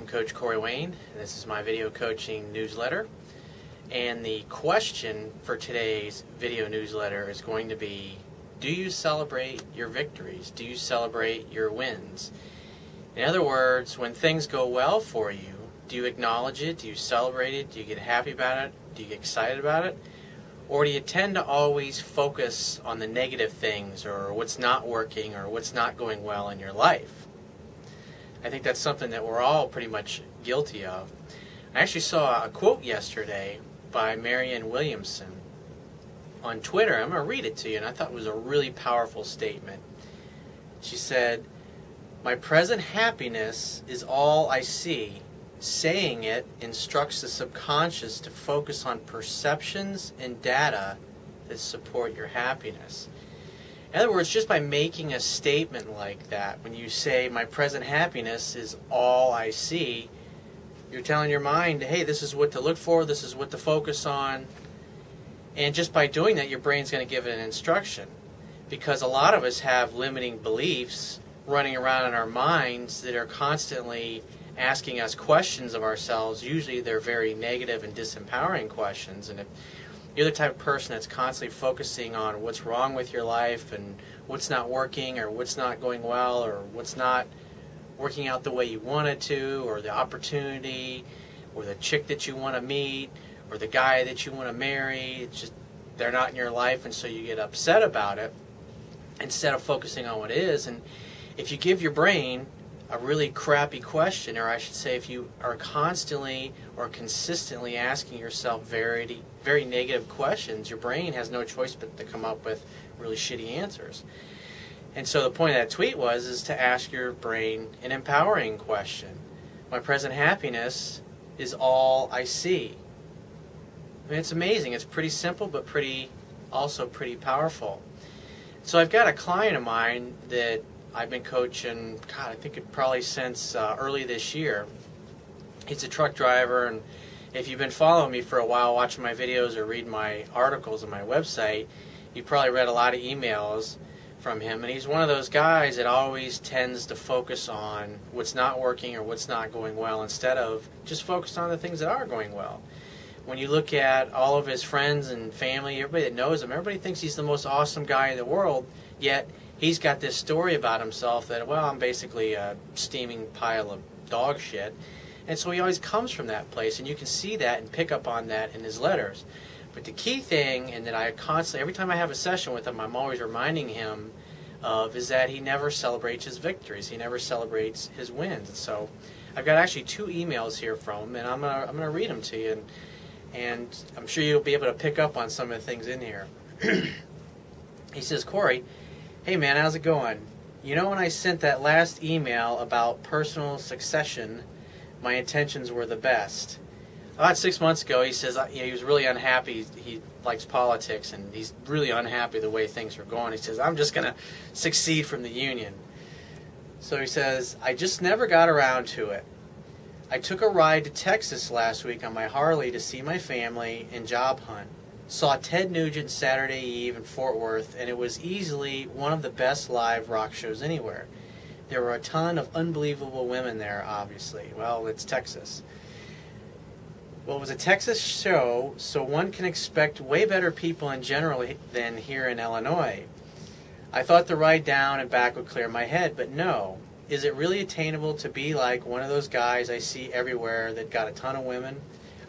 Coach Corey Wayne. This is my video coaching newsletter. And the question for today's video newsletter is going to be, do you celebrate your victories? Do you celebrate your wins? In other words, when things go well for you, do you acknowledge it? Do you celebrate it? Do you get happy about it? Do you get excited about it? Or do you tend to always focus on the negative things or what's not working or what's not going well in your life? I think that's something that we're all pretty much guilty of. I actually saw a quote yesterday by Marianne Williamson on Twitter. I'm going to read it to you, and I thought it was a really powerful statement. She said, "My present happiness is all I see. Saying it instructs the subconscious to focus on perceptions and data that support your happiness." In other words, just by making a statement like that, when you say, "My present happiness is all I see," you're telling your mind, hey, this is what to look for, this is what to focus on. And just by doing that, your brain's going to give it an instruction. Because a lot of us have limiting beliefs running around in our minds that are constantly asking us questions of ourselves. Usually they're very negative and disempowering questions. And if you're the type of person that's constantly focusing on what's wrong with your life and what's not working or what's not going well or what's not working out the way you want it to, or the opportunity, or the chick that you want to meet, or the guy that you want to marry, it's just they're not in your life, and so you get upset about it instead of focusing on what is. And if you give your brain a really crappy question, or I should say if you are constantly or consistently asking yourself very negative questions, your brain has no choice but to come up with really shitty answers. And so the point of that tweet is to ask your brain an empowering question. My present happiness is all I see. I mean, it's amazing. It's pretty simple, but also pretty powerful. So I've got a client of mine that I've been coaching, I think probably since early this year. He's a truck driver, and if you've been following me for a while, watching my videos or reading my articles on my website, you've probably read a lot of emails from him. And he's one of those guys that always tends to focus on what's not working or what's not going well instead of just focus on the things that are going well. When you look at all of his friends and family, everybody that knows him, everybody thinks he's the most awesome guy in the world, yet he's got this story about himself that, well, I'm basically a steaming pile of dog shit. And so he always comes from that place, and you can see that and pick up on that in his letters. But the key thing, and that I constantly, every time I have a session with him, I'm always reminding him of, is that he never celebrates his victories. He never celebrates his wins. And so I've got actually 2 emails here from him, and I'm gonna read them to you, and I'm sure you'll be able to pick up on some of the things in here. He says, "Corey, hey man, how's it going? You know, when I sent that last email about personal succession, my intentions were the best. About 6 months ago," he says, he was really unhappy. He likes politics, and he's really unhappy the way things are going. He says, "I'm just going to succeed from the union." So he says, "I just never got around to it. I took a ride to Texas last week on my Harley to see my family and job hunt. Saw Ted Nugent Saturday Eve in Fort Worth, and it was easily one of the best live rock shows anywhere. There were a ton of unbelievable women there, obviously. Well, it's Texas. Well, it was a Texas show, so one can expect way better people in general than here in Illinois. I thought the ride down and back would clear my head, but no. Is it really attainable to be like one of those guys I see everywhere that got a ton of women?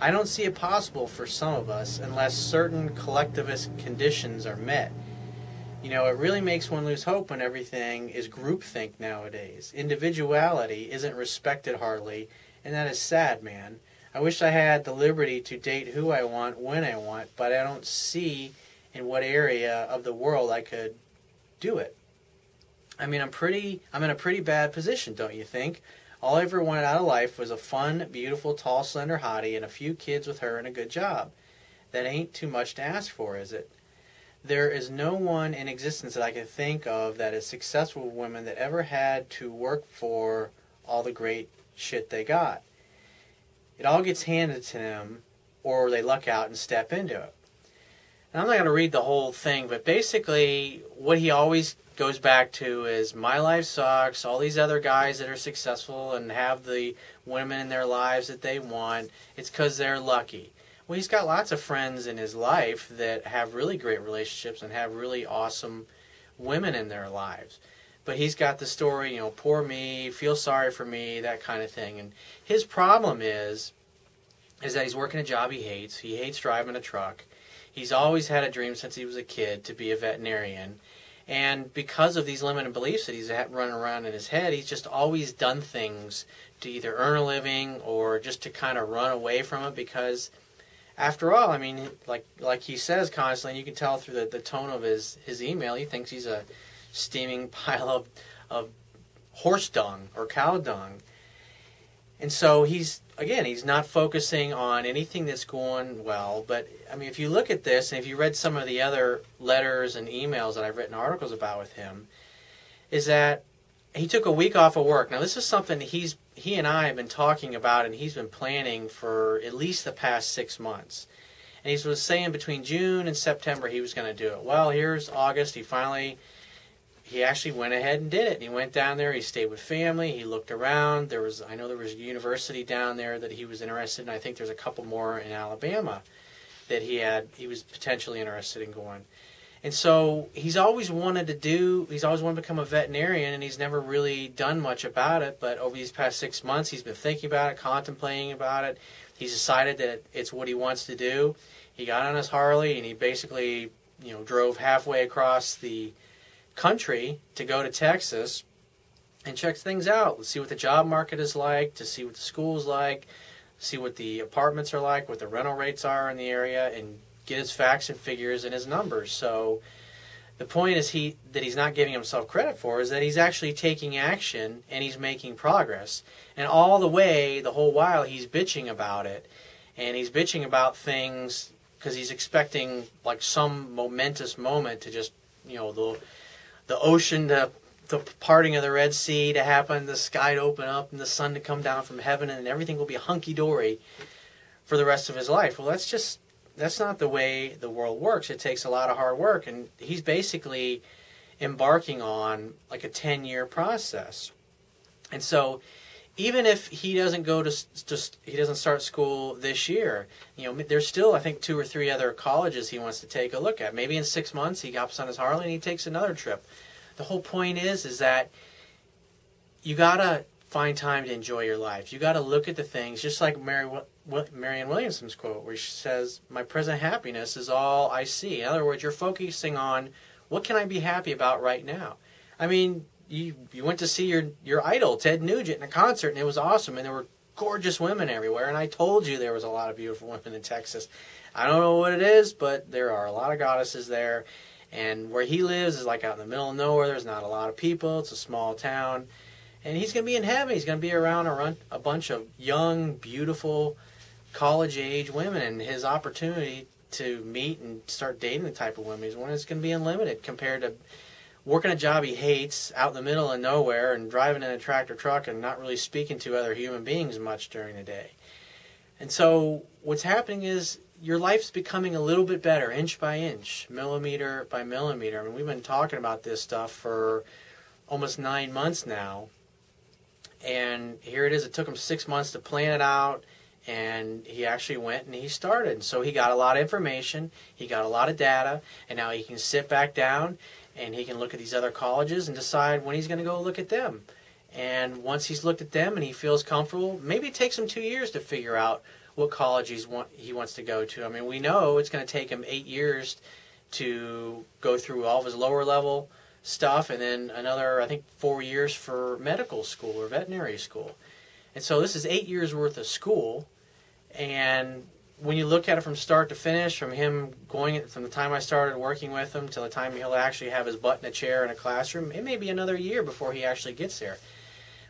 I don't see it possible for some of us unless certain collectivist conditions are met. You know, it really makes one lose hope when everything is groupthink nowadays. Individuality isn't respected hardly, and that is sad, man. I wish I had the liberty to date who I want when I want, but I don't see in what area of the world I could do it. I mean, I'm in a pretty bad position, don't you think? All I ever wanted out of life was a fun, beautiful, tall, slender hottie and a few kids with her and a good job. That ain't too much to ask for, is it? There is no one in existence that I can think of that is successful women that ever had to work for all the great shit they got. It all gets handed to them, or they luck out and step into it. And I'm not going to read the whole thing, but basically what he always goes back to is, my life sucks, all these other guys that are successful and have the women in their lives that they want, it's because they're lucky. Well, he's got lots of friends in his life that have really great relationships and have really awesome women in their lives. But he's got the story, you know, poor me, feel sorry for me, that kind of thing. And his problem is that he's working a job he hates. He hates driving a truck. He's always had a dream since he was a kid to be a veterinarian. And because of these limited beliefs that he's had running around in his head, he's just always done things to either earn a living or just to kind of run away from it, because after all, I mean, like he says constantly, and you can tell through the tone of his email, he thinks he's a steaming pile of horse dung or cow dung. And so he's not focusing on anything that's going well. But, I mean, if you look at this, and if you read some of the other letters and emails that I've written articles about with him, is that he took a week off of work. Now, this is something he and I have been talking about, and he's been planning for at least the past 6 months. And he was saying between June and September he was going to do it. Well, here's August. He actually went ahead and did it. He went down there. He stayed with family. He looked around. I know there was a university down there that he was interested in. I think there's a couple more in Alabama that he was potentially interested in going. And so he's always wanted to become a veterinarian, and he's never really done much about it. But over these past 6 months, he's been thinking about it, contemplating about it. He's decided that it's what he wants to do. He got on his Harley, and he basically, you know, drove halfway across the country to go to Texas and check things out. Let's see what the job market is like, to see what the school's like, see what the apartments are like, what the rental rates are in the area, and get his facts and figures and his numbers. So the point is that he's not giving himself credit for is that he's actually taking action and he's making progress. And all the whole while, he's bitching about it. And he's bitching about things because he's expecting like some momentous moment to just, you know, the ocean, the parting of the Red Sea to happen, the sky to open up, and the sun to come down from heaven, and everything will be hunky-dory for the rest of his life. Well, that's not the way the world works. It takes a lot of hard work, and he's basically embarking on like a 10-year process. And so even if he doesn't he doesn't start school this year, you know, there's still, I think, 2 or 3 other colleges he wants to take a look at. Maybe in 6 months he hops on his Harley and he takes another trip. The whole point is that you gotta find time to enjoy your life. You gotta look at the things, just like Marianne Williamson's quote, where she says, "My present happiness is all I see." In other words, you're focusing on what can I be happy about right now. I mean, you went to see your idol, Ted Nugent, in a concert, and it was awesome, and there were gorgeous women everywhere, and I told you there was a lot of beautiful women in Texas. I don't know what it is, but there are a lot of goddesses there, and where he lives is like out in the middle of nowhere. There's not a lot of people. It's a small town, and he's going to be in heaven. He's going to be around a bunch of young, beautiful, college-age women, and his opportunity to meet and start dating the type of women he's one is going to be unlimited compared to working a job he hates out in the middle of nowhere and driving in a tractor truck and not really speaking to other human beings much during the day. And so what's happening is your life's becoming a little bit better, inch by inch, millimeter by millimeter. I mean, we've been talking about this stuff for almost 9 months now. And here it is. It took him 6 months to plan it out. And he actually went and he started. So he got a lot of information. He got a lot of data. And now he can sit back down and he can look at these other colleges and decide when he's going to go look at them. And once he's looked at them and he feels comfortable, maybe it takes him 2 years to figure out what college he wants to go to. I mean, we know it's going to take him 8 years to go through all of his lower level stuff, and then another, I think, 4 years for medical school or veterinary school. And so this is 8 years worth of school, and when you look at it from start to finish, from the time I started working with him till the time he'll actually have his butt in a chair in a classroom, it may be another year before he actually gets there.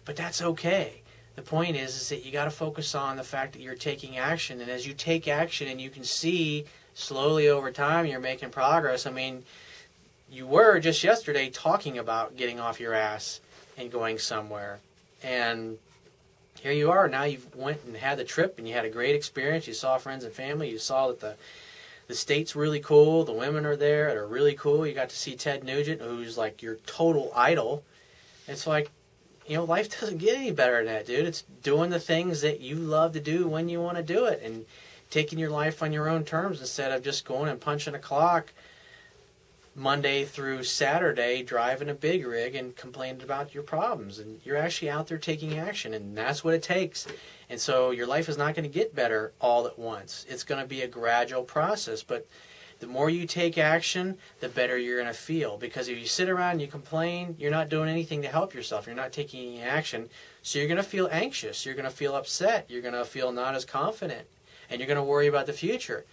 But that's okay. The point is that you got to focus on the fact that you're taking action, and as you take action and you can see slowly over time you're making progress. I mean, you were just yesterday talking about getting off your ass and going somewhere, and here you are. Now you've went and had the trip and you had a great experience. You saw friends and family. You saw that the state's really cool. The women are there that are really cool. You got to see Ted Nugent, who's like your total idol. It's like, you know, life doesn't get any better than that, dude. It's doing the things that you love to do when you want to do it, and taking your life on your own terms instead of just going and punching a clock Monday through Saturday, driving a big rig and complaining about your problems. And you're actually out there taking action, and that's what it takes. And so your life is not going to get better all at once. It's going to be a gradual process, but the more you take action, the better you're going to feel. Because if you sit around and you complain, you're not doing anything to help yourself. You're not taking any action. So you're going to feel anxious. You're going to feel upset. You're going to feel not as confident. And you're going to worry about the future.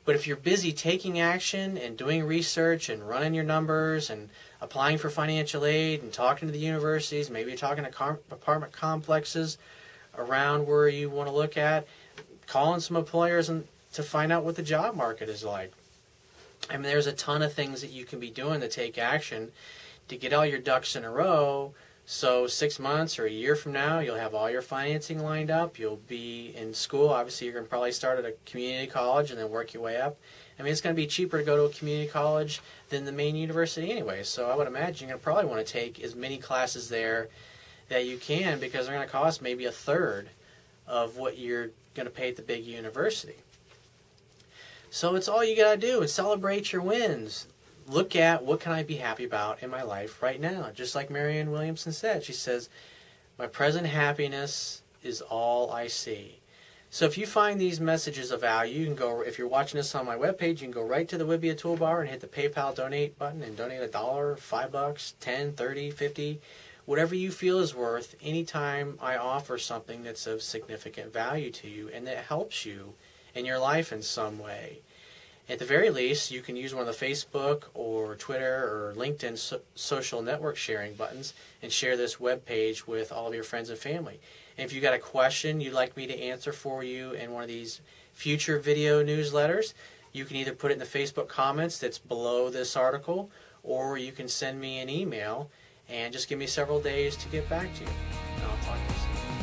But if you're busy taking action and doing research and running your numbers and applying for financial aid and talking to the universities, maybe you're talking to apartment complexes around where you want to look at, calling some employers and to find out what the job market is like. I mean, there's a ton of things that you can be doing to take action to get all your ducks in a row. So 6 months or a year from now, you'll have all your financing lined up. You'll be in school. Obviously, you're going to probably start at a community college and then work your way up. I mean, it's going to be cheaper to go to a community college than the main university anyway. So I would imagine you're going to probably want to take as many classes there that you can, because they're going to cost maybe a third of what you're going to pay at the big university. So it's all you got to do is celebrate your wins. Look at what can I be happy about in my life right now. Just like Marianne Williamson said, she says, my present happiness is all I see. So if you find these messages of value, you can go, if you're watching this on my webpage, you can go right to the Wibbia toolbar and hit the PayPal donate button and donate $1, $5, 10, 30, 50, whatever you feel is worth anytime I offer something that's of significant value to you and that helps you in your life in some way. At the very least, you can use one of the Facebook or Twitter or LinkedIn social network sharing buttons and share this web page with all of your friends and family. And if you've got a question you'd like me to answer for you in one of these future video newsletters, you can either put it in the Facebook comments that's below this article, or you can send me an email and just give me several days to get back to you. And I'll talk to you soon.